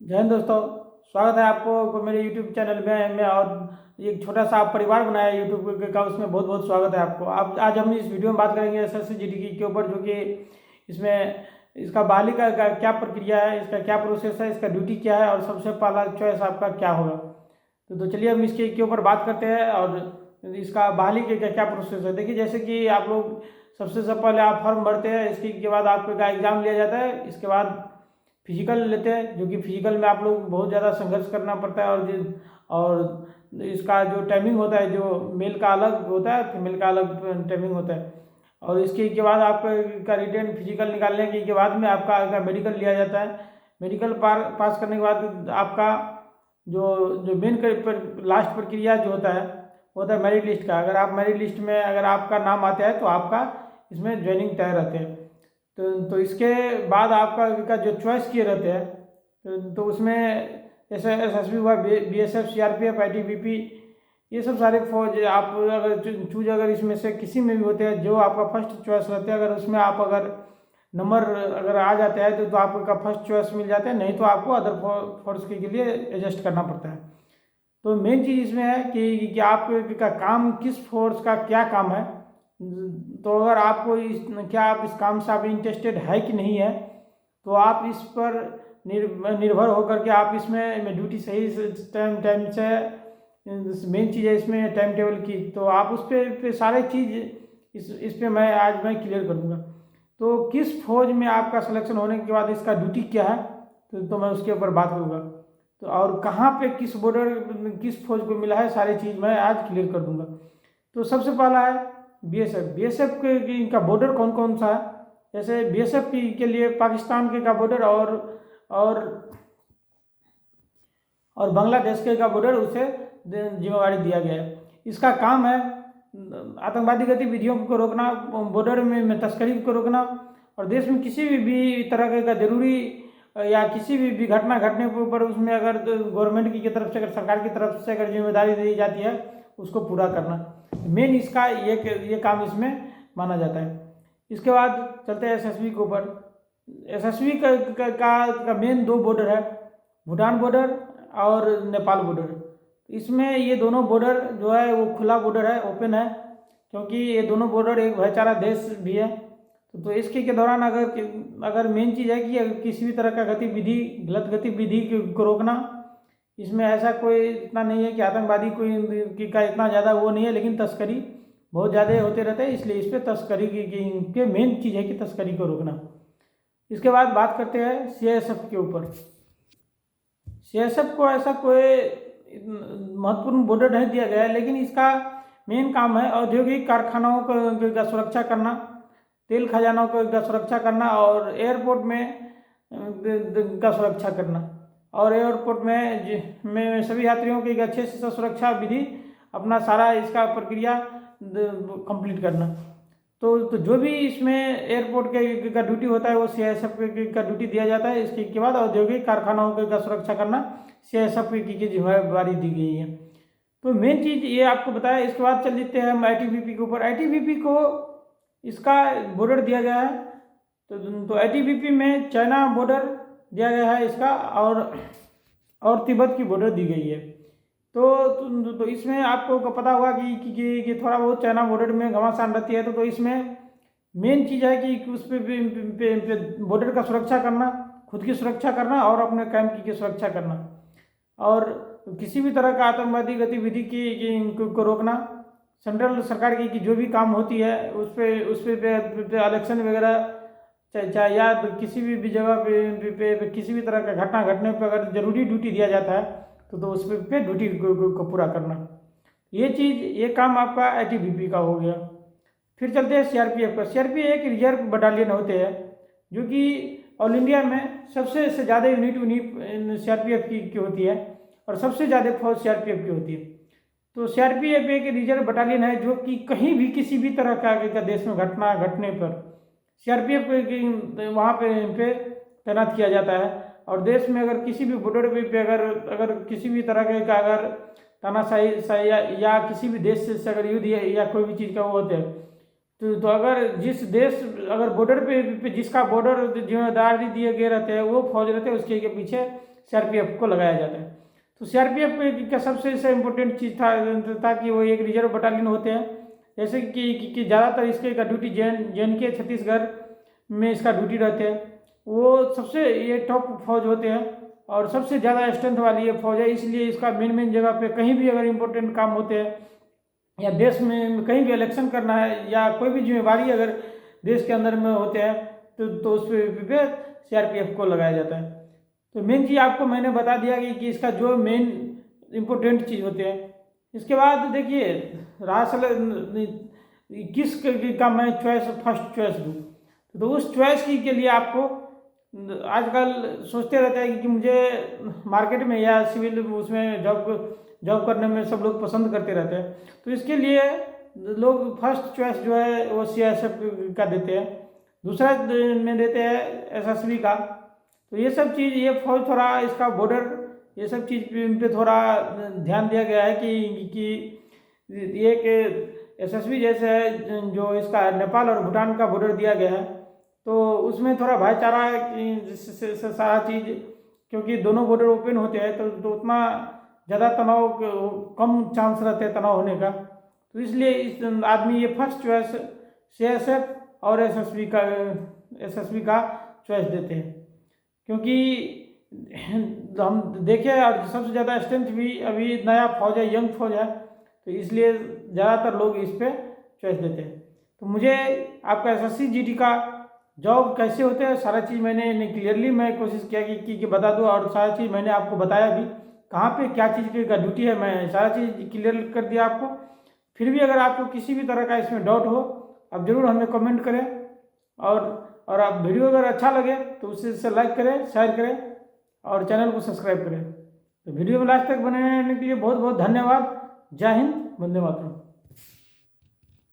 जय हिंद दोस्तों। स्वागत है आपको मेरे YouTube चैनल में और एक छोटा सा आप परिवार बनाया है YouTube का, उसमें बहुत बहुत स्वागत है आपको। आप आज हम इस वीडियो में बात करेंगे SSCGD के ऊपर, जो कि इसमें इसका बहाली का क्या प्रक्रिया है, इसका क्या प्रोसेस है, इसका ड्यूटी क्या है और सबसे पहला चॉइस आपका क्या होगा। तो चलिए हम इसके ऊपर बात करते हैं और इसका बहाली के क्या प्रोसेस है। देखिए, जैसे कि आप लोग सबसे पहले आप फॉर्म भरते हैं, इसके बाद आपका एग्ज़ाम लिया जाता है, इसके बाद फिजिकल लेते हैं, जो कि फिजिकल में आप लोग बहुत ज़्यादा संघर्ष करना पड़ता है। और इसका जो टाइमिंग होता है, जो मेल का अलग होता है, फीमेल का अलग टाइमिंग होता है। और इसके के बाद आपका रिटर्न फिजिकल निकालने के बाद में आपका मेडिकल लिया जाता है। मेडिकल पास करने के बाद आपका जो जो मेन लास्ट प्रक्रिया जो होता है मेरिट लिस्ट का। अगर आप मेरिट लिस्ट में अगर आपका नाम आता है तो आपका इसमें ज्वाइनिंग तय रहते हैं। तो इसके बाद आपका जो चॉइस किए रहते हैं, तो उसमें जैसे SSB हुआ, BSF, CRPF, ITBP, ये सब सारे फौज आप अगर चूज अगर इसमें से किसी में भी होते हैं, जो आपका फर्स्ट चॉइस रहते हैं, अगर उसमें आप अगर नंबर अगर आ जाता है तो आपका फर्स्ट चॉइस मिल जाता है, नहीं तो आपको अदर फोर्स के लिए एडजस्ट करना पड़ता है। तो मेन चीज़ इसमें है कि आपका काम किस फोर्स का क्या काम है। तो अगर आपको क्या आप इस काम से आप इंटरेस्टेड है कि नहीं है, तो आप इस पर निर्भर होकर के आप इसमें ड्यूटी सही टाइम से, मेन चीज़ है इसमें टाइम टेबल की, तो आप उस पर सारे चीज़ इस पे मैं क्लियर कर दूँगा। तो किस फौज में आपका सिलेक्शन होने के बाद इसका ड्यूटी क्या है, तो मैं उसके ऊपर बात करूँगा। तो और कहाँ पे किस बॉर्डर किस फौज को मिला है, सारी चीज़ मैं आज क्लियर कर दूँगा। तो सबसे पहला है BSF के का बॉर्डर कौन कौन सा है। जैसे BSF के लिए पाकिस्तान के का बॉर्डर और और बांग्लादेश के का बॉर्डर उसे जिम्मेवारी दिया गया है। इसका काम है आतंकवादी गतिविधियों को रोकना, बॉर्डर में तस्करी को रोकना, और देश में किसी भी तरह का जरूरी या किसी भी घटना घटने के ऊपर उसमें अगर गवर्नमेंट की तरफ से, अगर सरकार की तरफ से अगर जिम्मेदारी दी जाती है, उसको पूरा करना मेन इसका ये काम इसमें माना जाता है। इसके बाद चलते हैं SSB के ऊपर। SSB का मेन दो बॉर्डर है, भूटान बॉर्डर और नेपाल बॉर्डर। इसमें ये दोनों बॉर्डर जो है वो खुला बॉर्डर है, ओपन है, क्योंकि ये दोनों बॉर्डर एक भाईचारा देश भी है। तो इसके दौरान अगर मेन चीज़ है कि अगर किसी भी तरह का गतिविधि, गलत गतिविधि को रोकना। इसमें ऐसा कोई इतना नहीं है कि आतंकवादी कोई का इतना ज़्यादा वो नहीं है, लेकिन तस्करी बहुत ज़्यादा होते रहते हैं, इसलिए इस पर तस्करी की मेन चीज़ है कि तस्करी को रोकना। इसके बाद बात करते हैं CISF के ऊपर। CISF को ऐसा कोई महत्वपूर्ण बॉर्डर नहीं दिया गया है, लेकिन इसका मेन काम है औद्योगिक कारखानाओं का सुरक्षा करना, तेल खजानों का सुरक्षा करना, और एयरपोर्ट में का सुरक्षा करना, और एयरपोर्ट में सभी यात्रियों की अच्छे से सुरक्षा विधि अपना सारा इसका प्रक्रिया कंप्लीट करना। तो जो भी इसमें एयरपोर्ट का ड्यूटी होता है वो CISF का ड्यूटी दिया जाता है। इसके बाद औद्योगिक कारखानाओं का सुरक्षा करना CISF की जिम्मेदारी दी गई है। तो मेन चीज़ ये आपको बताया। इसके बाद चल देते हैं हम ITBP के ऊपर। ITBP को इसका बॉर्डर दिया गया है, तो ITBP में चाइना बॉर्डर दिया गया है इसका, और तिब्बत की बॉर्डर दी गई है। तो इसमें आपको पता होगा कि थोड़ा बहुत चाइना बॉर्डर में घमासान रहती है। तो इसमें मेन चीज़ है कि उस पे बॉर्डर का सुरक्षा करना, खुद की सुरक्षा करना और अपने कैंप की सुरक्षा करना, और किसी भी तरह का आतंकवादी गतिविधि को रोकना। सेंट्रल सरकार की जो भी काम होती है उस पे इलेक्शन वगैरह चाहे या किसी भी जगह पे किसी भी तरह का घटना घटने पर अगर जरूरी ड्यूटी दिया जाता है तो उस पे ड्यूटी को पूरा करना। ये काम आपका ITBP का हो गया। फिर चलते हैं CRPF पर। CRPF एक रिजर्व बटालियन होते हैं, जो कि ऑल इंडिया में सबसे ज़्यादा यूनिट CRPF की होती है, और सबसे ज़्यादा फौज CRPF की होती है। तो CRPF एक रिजर्व बटालियन है, जो कि कहीं भी किसी भी तरह का देश में घटना घटने पर CRPF वहाँ पे तैनात किया जाता है। और देश में अगर किसी भी बॉर्डर पे अगर किसी भी तरह का अगर तानाशाही या किसी भी देश से अगर युद्ध या कोई भी चीज़ का वो होता है, तो अगर जिस देश अगर बॉर्डर पे जिसका बॉर्डर जिम्मेदारी दिए गए रहते हैं वो फौज रहते हैं, उसके पीछे सीआरपीएफ को लगाया जाता है। तो सीआरपीएफ का सबसे इम्पोर्टेंट चीज़ था कि वो एक रिजर्व बटालियन होते हैं। जैसे कि ज़्यादातर इसके का ड्यूटी जे.एन.के छत्तीसगढ़ में इसका ड्यूटी रहते हैं। वो सबसे ये टॉप फौज होते हैं और सबसे ज़्यादा स्ट्रेंथ वाली ये फौज है। इसलिए इसका मेन जगह पे कहीं भी अगर इम्पोर्टेंट काम होते हैं या देश में कहीं भी इलेक्शन करना है या कोई भी जिम्मेवारी अगर देश के अंदर में होते हैं तो उस पे सीआरपीएफ को लगाया जाता है। तो मेन चीज़ आपको मैंने बता दिया कि इसका जो मेन इम्पोर्टेंट चीज़ होते हैं। इसके बाद देखिए किस का मैं फर्स्ट चॉइस दूँ, तो उस चॉइस के लिए आपको आजकल सोचते रहते हैं कि मुझे मार्केट में या सिविल उसमें जॉब करने में सब लोग पसंद करते रहते हैं। तो इसके लिए लोग फर्स्ट चॉइस जो है वो सीआईएसएफ का देते हैं, दूसरा में देते हैं एसएसबी का। तो ये सब चीज़ ये फौज थोड़ा इसका बॉर्डर ये सब चीज़ पे थोड़ा ध्यान दिया गया है कि ये कि एसएसबी जैसे है जो इसका नेपाल और भूटान का बॉर्डर दिया गया है, तो उसमें थोड़ा भाईचारा से सारा चीज़, क्योंकि दोनों बॉर्डर ओपन होते हैं तो उतना ज़्यादा तनाव कम चांस रहते हैं तनाव होने का। तो इसलिए इस आदमी ये फर्स्ट चॉइस सीआईएसएफ और एसएसबी का चॉइस देते हैं, क्योंकि हम देखें और सबसे ज़्यादा स्ट्रेंथ भी अभी नया फौज है, यंग फौज है, तो इसलिए ज़्यादातर लोग इस पर चॉइस देते हैं। तो मुझे आपका एसएससी जीडी का जॉब कैसे होते हैं सारा चीज़ मैंने क्लियरली मैं कोशिश किया कि बता दूँ, और सारा चीज़ मैंने आपको बताया भी कहाँ पे क्या चीज़ का ड्यूटी है, मैं सारा चीज़ क्लियर कर दिया आपको। फिर भी अगर आपको किसी भी तरह का इसमें डाउट हो आप ज़रूर हमें कमेंट करें, और आप वीडियो अगर अच्छा लगे तो उसे लाइक करें, शेयर करें और चैनल को सब्सक्राइब करें। तो वीडियो में लास्ट तक बने रहने के लिए बहुत बहुत धन्यवाद। जय हिंद, वंदे मातरम।